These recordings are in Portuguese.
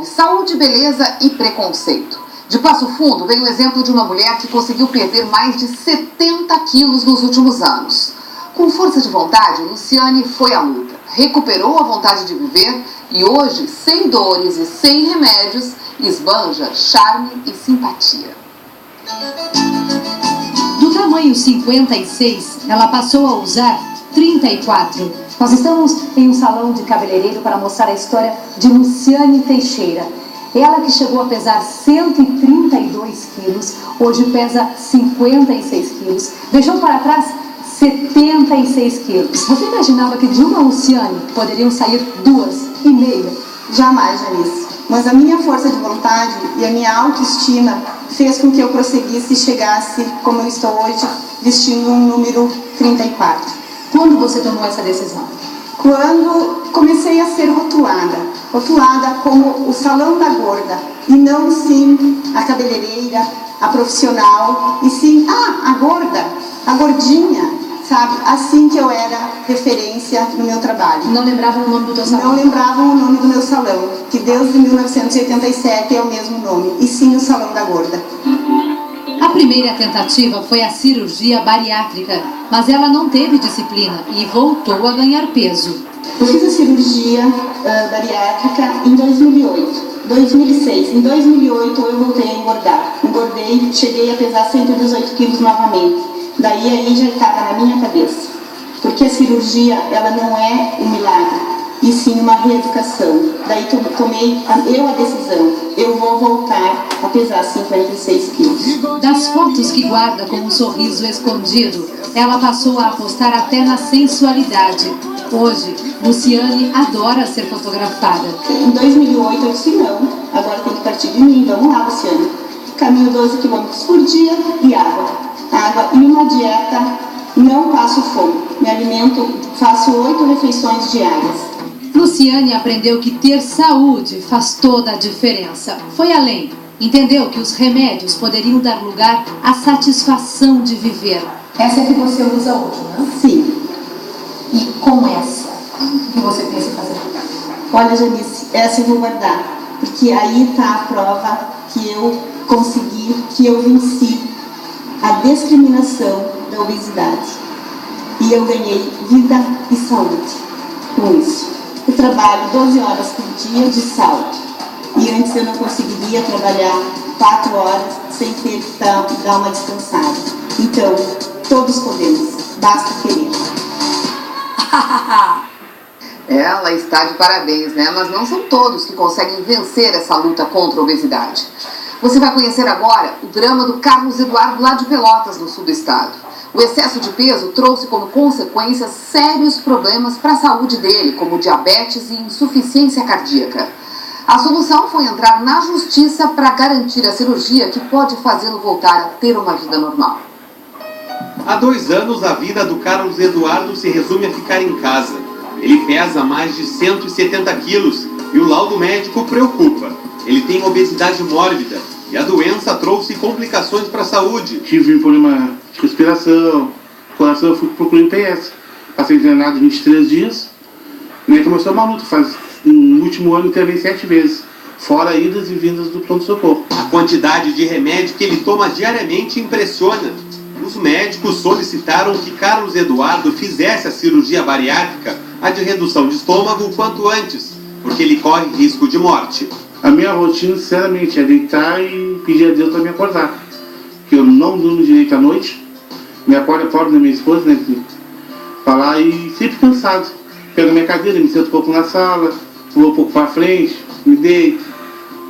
envolve saúde, beleza e preconceito. De Passo Fundo vem o exemplo de uma mulher que conseguiu perder mais de 70 quilos nos últimos anos. Com força de vontade, Luciane foi à luta, recuperou a vontade de viver e hoje, sem dores e sem remédios, esbanja charme e simpatia. Do tamanho 56, ela passou a usar 34. Nós estamos em um salão de cabeleireiro para mostrar a história de Luciane Teixeira. Ela que chegou a pesar 132 quilos, hoje pesa 56 quilos. Deixou para trás 76 quilos. Você imaginava que de uma Luciane poderiam sair 2,5? Jamais, Janice. Mas a minha força de vontade e a minha autoestima fez com que eu prosseguisse e chegasse como eu estou hoje, vestindo um número 34. Quando você tomou essa decisão? Quando comecei a ser rotulada como o salão da gorda, e não sim a cabeleireira, a profissional, e sim, a gorda, a gordinha, sabe? Assim que eu era referência no meu trabalho. Não lembravam o nome do teu salão? Não lembravam o nome do meu salão, que desde 1987 é o mesmo nome, e sim o Salão da Gorda. A primeira tentativa foi a cirurgia bariátrica, mas ela não teve disciplina e voltou a ganhar peso. Eu fiz a cirurgia bariátrica em 2006. Em 2008 eu voltei a engordar. Engordei, cheguei a pesar 118 quilos novamente. Daí aí já estava na minha cabeça. Porque a cirurgia, ela não é um milagre, e sim uma reeducação. Daí tomei a decisão. Eu vou voltar a pesar 56 quilos. Das fotos que guarda com um sorriso escondido, ela passou a apostar até na sensualidade. Hoje, Luciane adora ser fotografada. Em 2008 eu disse não, agora tem que partir de mim. Vamos lá, Luciane. Caminho 12 quilômetros por dia e água. Água e uma dieta, não passo fome. Me alimento, faço 8 refeições diárias. Luciane aprendeu que ter saúde faz toda a diferença. Foi além. Entendeu que os remédios poderiam dar lugar à satisfação de viver. Essa é que você usa hoje, né? Sim. E com essa, o que você pensa em fazer? Olha, Janice, essa eu vou guardar. Porque aí está a prova que eu consegui, que eu venci a discriminação da obesidade. E eu ganhei vida e saúde com isso. Eu trabalho 12 horas por dia de salto. E antes eu não conseguiria trabalhar 4 horas sem ter que dar uma descansada. Então, todos podemos, basta querer. Ela está de parabéns, né? Mas não são todos que conseguem vencer essa luta contra a obesidade. Você vai conhecer agora o drama do Carlos Eduardo lá de Pelotas, no sul do estado. O excesso de peso trouxe como consequência sérios problemas para a saúde dele, como diabetes e insuficiência cardíaca. A solução foi entrar na justiça para garantir a cirurgia que pode fazê-lo voltar a ter uma vida normal. Há 2 anos, a vida do Carlos Eduardo se resume a ficar em casa. Ele pesa mais de 170 quilos e o laudo médico preocupa. Ele tem obesidade mórbida e a doença trouxe complicações para a saúde. Tive um problema de respiração, coração, eu fui procurar PS. Passei internado 23 dias e aí começou uma luta. No último ano intervei 7 vezes, fora idas e vindas do pronto-socorro. A quantidade de remédio que ele toma diariamente impressiona. Os médicos solicitaram que Carlos Eduardo fizesse a cirurgia bariátrica, a de redução de estômago, o quanto antes, porque ele corre risco de morte. A minha rotina, sinceramente, é deitar e pedir a Deus para me acordar. Porque eu não durmo direito à noite, me acordo da minha esposa, né, pra lá e sempre cansado. Pego minha cadeira, me sento um pouco na sala, vou um pouco para frente, me deito,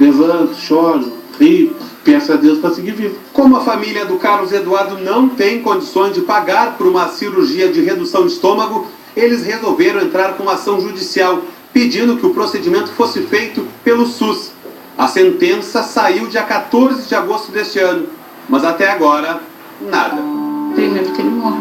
levanto, choro, rio, peço a Deus para seguir vivo. Como a família do Carlos Eduardo não tem condições de pagar por uma cirurgia de redução de estômago, eles resolveram entrar com uma ação judicial, pedindo que o procedimento fosse feito pelo SUS. A sentença saiu dia 14 de agosto deste ano, mas até agora, nada. Tem medo que ele morra.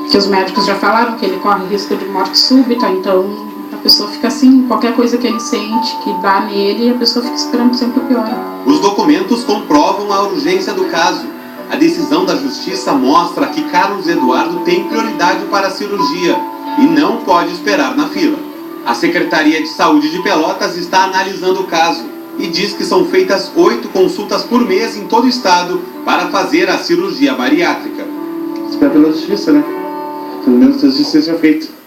Porque os médicos já falaram que ele corre risco de morte súbita, então a pessoa fica assim, qualquer coisa que ele sente, que dá nele, a pessoa fica esperando sempre o pior. Os documentos comprovam a urgência do caso. A decisão da justiça mostra que Carlos Eduardo tem prioridade para a cirurgia e não pode esperar na fila. A Secretaria de Saúde de Pelotas está analisando o caso e diz que são feitas 8 consultas por mês em todo o estado para fazer a cirurgia bariátrica. Espera pela justiça, né? Pelo menos a justiça seja feita.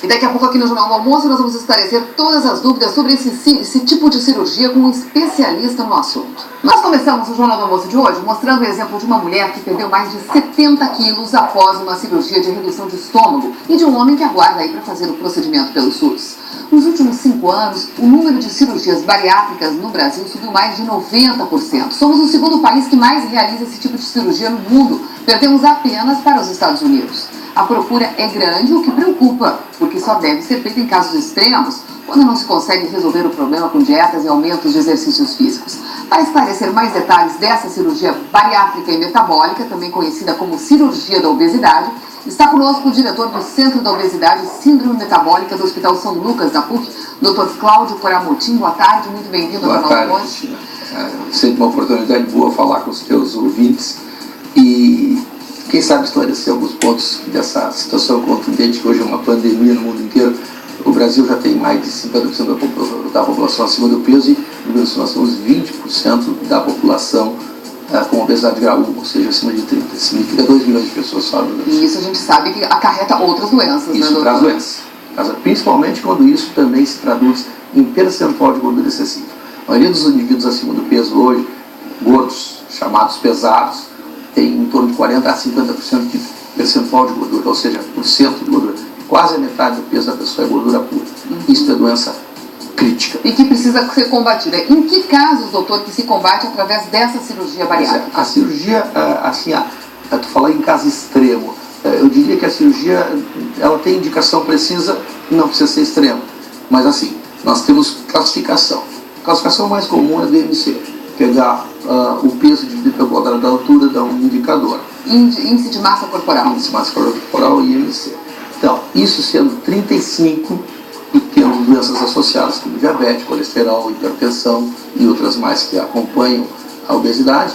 E daqui a pouco aqui no Jornal do Almoço nós vamos esclarecer todas as dúvidas sobre esse tipo de cirurgia com um especialista no assunto. Nós começamos o Jornal do Almoço de hoje mostrando o exemplo de uma mulher que perdeu mais de 70 quilos após uma cirurgia de redução de estômago e de um homem que aguarda aí para fazer o procedimento pelo SUS. Nos últimos 5 anos, o número de cirurgias bariátricas no Brasil subiu mais de 90%. Somos o segundo país que mais realiza esse tipo de cirurgia no mundo. Perdemos apenas para os Estados Unidos. A procura é grande, o que preocupa, porque só deve ser feita em casos extremos, quando não se consegue resolver o problema com dietas e aumentos de exercícios físicos. Para esclarecer mais detalhes dessa cirurgia bariátrica e metabólica, também conhecida como cirurgia da obesidade, está conosco o diretor do Centro da Obesidade e Síndrome Metabólica do Hospital São Lucas, da PUC, Dr. Cláudio Coramotim. Boa tarde, muito bem-vindo ao Jornal do Almoço. É sempre uma oportunidade boa falar com os teus ouvintes e quem sabe esclarecer alguns pontos dessa situação contundente que hoje é uma pandemia no mundo inteiro. O Brasil já tem mais de 50% da população acima do peso e no Brasil nós temos 20% da população com obesidade grau 1, ou seja, acima de 30. Isso significa 2 milhões de pessoas só no Brasil. E isso a gente sabe que acarreta outras doenças, isso, né, traz doenças. Principalmente quando isso também se traduz em percentual de gordura excessiva. A maioria dos indivíduos acima do peso hoje, gordos, chamados pesados, tem em torno de 40% a 50% de percentual de gordura, ou seja, por cento de gordura. Quase a metade do peso da pessoa é gordura pura. Isso é doença crítica. E que precisa ser combatida. Em que casos, doutor, que se combate através dessa cirurgia bariátrica? A cirurgia, assim, tu falar em caso extremo, eu diria que a cirurgia, ela tem indicação precisa, não precisa ser extremo. Mas assim, nós temos classificação. A classificação mais comum é do IMC. Pegar o peso dividido pelo quadrado da altura dá um indicador. Índice de massa corporal. Índice de massa corporal e IMC. Então, isso sendo 35 e tendo doenças associadas como diabetes, colesterol, hipertensão e outras mais que acompanham a obesidade,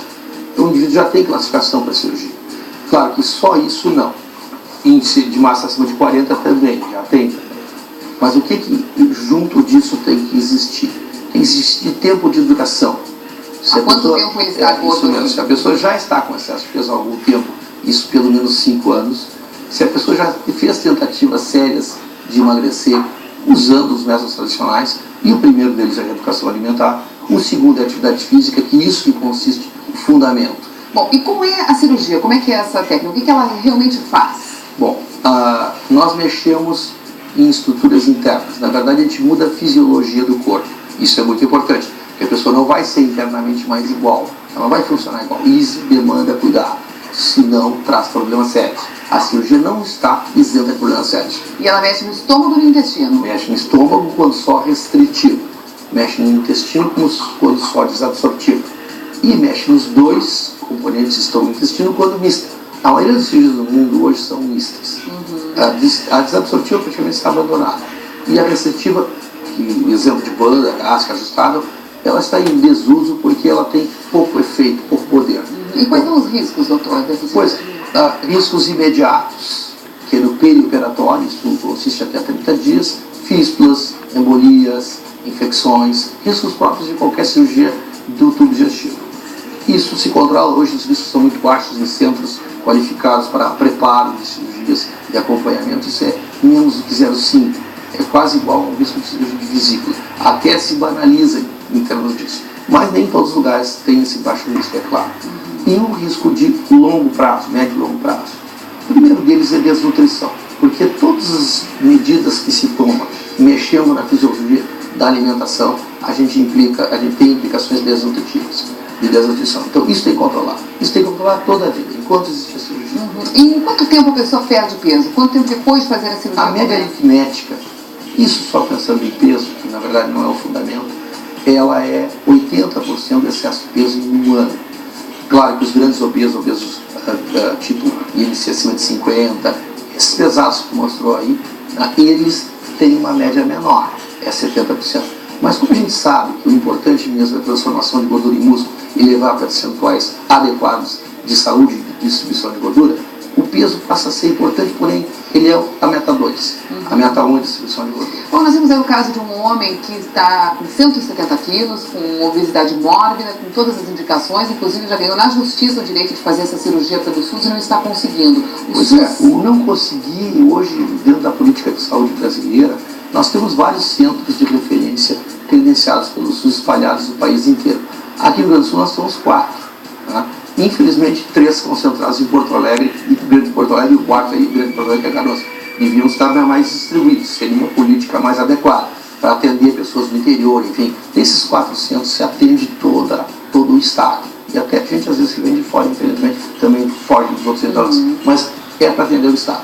o indivíduo já tem classificação para cirurgia. Claro que só isso não. Índice de massa acima de 40 também, já tem também. Mas o que junto disso tem que existir? Tem que existir tempo de duração. Há quanto tempo ele está gordo? Isso mesmo. Se a pessoa já está com excesso de peso há algum tempo, isso pelo menos 5 anos, se a pessoa já fez tentativas sérias de emagrecer usando os métodos tradicionais, e o primeiro deles é a reeducação alimentar, o segundo é a atividade física, que isso que consiste no fundamento. Bom, e como é a cirurgia? Como é que é essa técnica? O que ela realmente faz? Bom, nós mexemos em estruturas internas. Na verdade, a gente muda a fisiologia do corpo. Isso é muito importante, porque a pessoa não vai ser internamente mais igual, ela não vai funcionar igual. Isso demanda cuidado, senão traz problemas sérios. A cirurgia não está isenta de problemas sérios. E ela mexe no estômago e no intestino? Mexe no estômago quando só restritivo, mexe no intestino quando só desabsortivo, e mexe nos dois componentes estômago e intestino quando mista. A maioria das cirurgias do mundo hoje são mistas. A desabsortiva praticamente está abandonada. E a restritiva, o exemplo de banda, gástrica, ajustável, ela está em desuso porque ela tem pouco efeito, pouco poder. E quais são os riscos, doutor, dessa cirurgia? Riscos imediatos, que no perioperatório, isso consiste até 30 dias, fístulas, embolias, infecções, riscos próprios de qualquer cirurgia do tubo digestivo. Isso se controla, hoje os riscos são muito baixos em centros qualificados para preparo de cirurgias e acompanhamento, isso é menos do que 0,5, é quase igual ao risco de cirurgia de vesícula, até se banaliza em termos disso, mas nem todos os lugares têm esse baixo risco, é claro. E um risco de longo prazo, médio e longo prazo. O primeiro deles é desnutrição, porque todas as medidas que se tomam mexendo na fisiologia da alimentação, a gente tem implicações desnutritivas, de desnutrição. Então isso tem que controlar. Isso tem que controlar toda a vida, enquanto existe a cirurgia. E em quanto tempo a pessoa perde peso? Quanto tempo depois de fazer a cirurgia? A média aritmética, isso só pensando em peso, que na verdade não é o fundamento, ela é 80% de excesso de peso em um ano. Claro que os grandes obesos tipo IMC acima de 50, esses pesados que mostrou aí, eles têm uma média menor, é 70%. Mas como a gente sabe que o importante mesmo é a transformação de gordura em músculo e levar para percentuais adequados de saúde e distribuição de gordura, o peso passa a ser importante, porém ele é a meta 2. A meta 1 é a distribuição de gordura. Bom, nós vimos aí o caso de um homem que está com 170 quilos, com obesidade mórbida, com todas as indicações, inclusive já ganhou na justiça o direito de fazer essa cirurgia pelo SUS e não está conseguindo. O não conseguir, hoje, dentro da política de saúde brasileira, nós temos vários centros de referência credenciados pelo SUS espalhados no país inteiro. Aqui no Rio Grande do Sul nós temos 4. Né? Infelizmente, 3 concentrados em Porto Alegre, e Grande Porto Alegre, e o 4 aí, Grande Porto Alegre, que é Canoas. Deviam estar mais distribuídos, seria uma política mais adequada para atender pessoas do interior, enfim. Desses 4 centros se atende todo o estado. E até a gente às vezes que vem de fora, infelizmente, também foge dos outros estados. Mas é para atender o estado.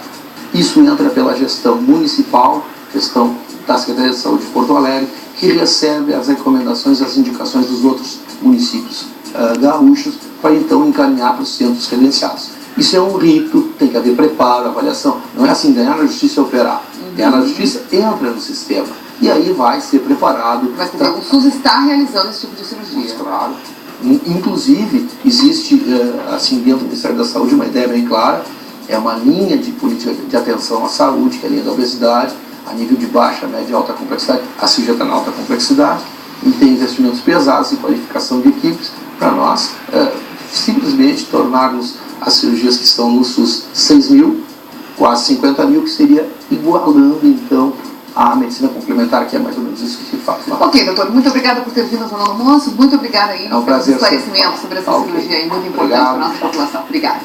Isso entra pela gestão municipal, gestão da Secretaria de Saúde de Porto Alegre, que recebe as recomendações e as indicações dos outros municípios gaúchos para então encaminhar para os centros credenciados. Isso é um rito, tem que haver preparo, avaliação. Não é assim, ganhar na justiça e operar. Ganhar na justiça, entra no sistema. E aí vai ser preparado. Mas o SUS está realizando esse tipo de cirurgia. Claro. Inclusive, existe, assim, dentro do Ministério da Saúde, uma ideia bem clara. É uma linha de política de atenção à saúde, que é a linha da obesidade, a nível de baixa, média e alta complexidade. A cirurgia está na alta complexidade e tem investimentos pesados em qualificação de equipes para nós simplesmente tornarmos as cirurgias que estão no SUS 6 mil, quase 50 mil, que seria igualando então a medicina complementar, que é mais ou menos isso que se faz lá. Ok, doutor, muito obrigada por ter vindo ao Jornal do Almoço, muito obrigada aí pelos prazer esclarecimentos sobre essa cirurgia aí, muito importante para a nossa população. Obrigada.